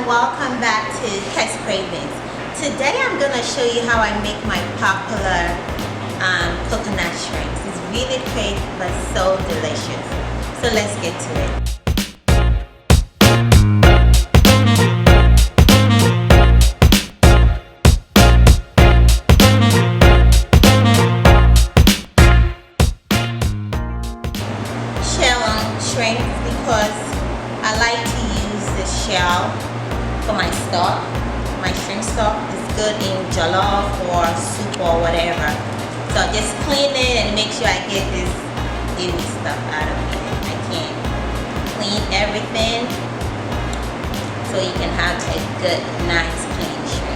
welcome back to Kess Kravings. Today I'm going to show you how I make my popular coconut shrimps. It's really quick but so delicious. So let's get to it. Shell on shrimps because I like to use the shell for my stock. My shrimp stock is good in jollof or soup or whatever. So just clean it and make sure I get this gooey stuff out of it. I can clean everything so you can have a good, nice, clean shrimp.